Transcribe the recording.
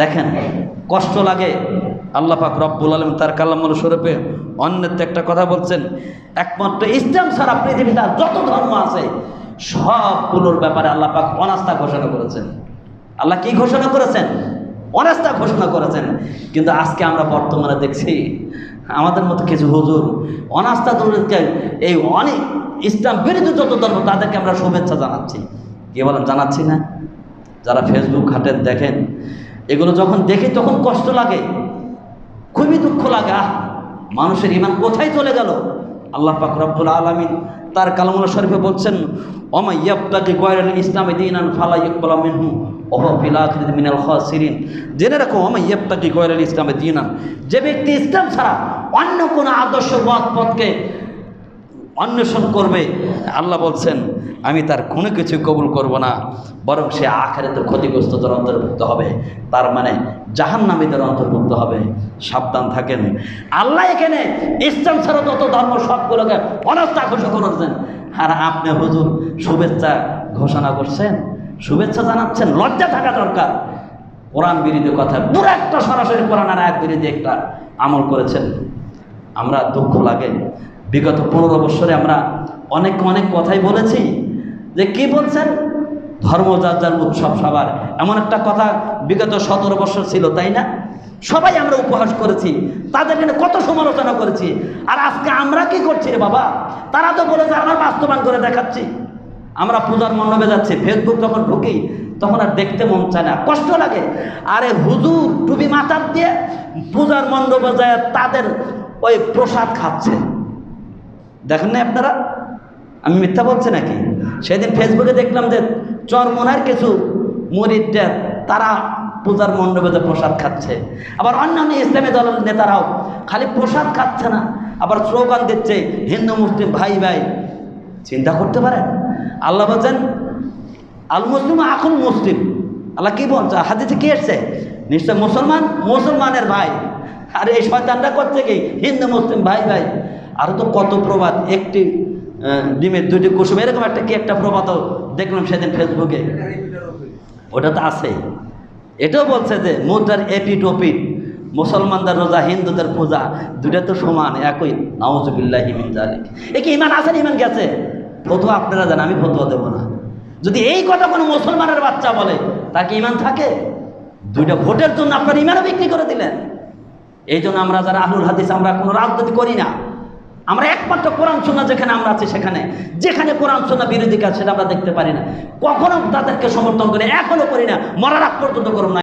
দেখেন কষ্ট লাগে। আল্লাহ পাক রব্বুল আলামিন তার কালামুল শরীফে অন্যত্র একটা কথা বলছেন, একমাত্র ইসলাম ছাড়া পৃথিবীতে যত ধর্ম আছে সবগুলোর ব্যাপারে আল্লাহ পাক অনাস্থা ঘোষণা করেছেন। আল্লাহ কি ঘোষণা করেছেন? অনাস্থা ঘোষণা করেছেন। কিন্তু আজকে আমরা বর্তমানে দেখছি আমাদের মতো কিছু হুজুর অনাস্থা দূরকে এই অনেক ইসলাম বিরোধী যত ধর্ম তাদেরকে আমরা শুভেচ্ছা জানাচ্ছি। কি বলেন? জানাচ্ছি না? যারা ফেসবুক ঘাটেন দেখেন, এগুলো যখন দেখি তখন কষ্ট লাগে, খুবই দুঃখ লাগে। মানুষের ঈমান কোথায় চলে গেল? আল্লাহ পাক রব্বুল আলামিন তার কালামুল শরীফে বলছেন, ওমা ইয়াবতাগি গায়রাল ইসলামি দীনান ফালা ইকবালা মিনহু ওয়া হুয়া ফিল আখিরাতি মিনাল খাসিরিন। জেনে রাখো, ওমা ইয়াবতাগি গায়রাল ইসলামি দীনান, যে ব্যক্তি ইসলাম ছাড়া অন্য কোনো আদর্শ পথকে অন্বেষণ করবে, আল্লাহ বলছেন আমি তার কোনো কিছু কবুল করব না, বরং সে আখিরাতে ক্ষতিগ্রস্তদের অন্তর্ভুক্ত হবে, তার মানে জাহান্নামীদের অন্তর্ভুক্ত হবে। সাবধান থাকেন। আল্লাহ এখানে ইসলাম ছাড়া যত ধর্ম সবগুলোকে অনাস্থা ঘোষণা করেছেন, আর আপনি হুজুর শুভেচ্ছা ঘোষণা করছেন, শুভেচ্ছা জানাচ্ছেন। লজ্জা থাকা দরকার। কোরআন বিরোধী কথা, পুরো একটা সরাসরি কোরআন আর আয়াত বিরোধী একটা আমল করেছেন। আমরা দুঃখ লাগে, বিগত 15 বছরে আমরা অনেক কথাই বলেছি, যে কি বলছেন ধর্ম যার যার উৎসব সবার, এমন একটা কথা বিগত 17 বছর ছিল, তাই না? সবাই আমরা উপহাস করেছি, তাদের জন্য কত সমালোচনা করেছি। আর আজকে আমরা কি করছি রে বাবা? তারা তো বলেছে আমরা বাস্তবায়ন করে দেখাচ্ছি। আমরা পূজার মণ্ডপে যাচ্ছি, ফেসবুক যখন ঢুকি তখন আর দেখতে মন চায় না, কষ্ট লাগে। আরে হুজুর টুপি মাথার দিয়ে পূজার মণ্ডপে যায় তাদের ওই প্রসাদ খাচ্ছে, দেখেন না আপনারা? আমি মিথ্যা বলছি নাকি? সেদিন ফেসবুকে দেখলাম যে চরমনার কিছু মুরিদদের তারা পূজার মণ্ডপে যে প্রসাদ খাচ্ছে। আবার অন্যান্য ইসলামী দলের নেতারাও খালি প্রসাদ খাচ্ছে না, আবার স্লোগান দিচ্ছে হিন্দু মুসলিম ভাই ভাই। চিন্তা করতে পারেন? আল্লাহ বলছেন আল মুসলিম আখুল মুসলিম। আল্লাহ কি বলছে? হাদিসে কি এসছে? নিশ্চয় মুসলমান মুসলমানের ভাই। আর এই শয়তানরা করছে কি? হিন্দু মুসলিম ভাই ভাই। আরও তো কত প্রবাদ, একটি ডিমের 2টি কুসুম, এরকম একটা কি একটা প্রবাদও দেখলাম সেদিন ফেসবুকে। ওটা তো আছে। এটাও বলছে যে মুদ্রার এপিট ওপিট, মুসলমানদের রোজা হিন্দুদের পূজা দুটা তো সমান, একই। নাউজুবিল্লাহি মিন যালিক। এ কি ইমান আছে? ইমান গেছে? ফতোয়া আপনারা জানেন, আমি ফতোয়া দেবো না। যদি এই কথা কোনো মুসলমানের বাচ্চা বলে, তার কি ইমান থাকে? 2টা ভোটের জন্য আপনার ইমানও বিক্রি করে দিলেন। এই জন্য আমরা যারা আহলুল হাদিস, আমরা কোনো রাজনীতি করি না। আমরা একমাত্র কোরআন সুন্নাহ যেখানে আমরা আছি সেখানে, যেখানে কোরআন সুন্নাহ বিরোধী কাজ সেটা আমরা দেখতে পারি না, কখনো তাদেরকে সমর্থন করি, এখনো করি না, মরার আগ পর্যন্ত করব না।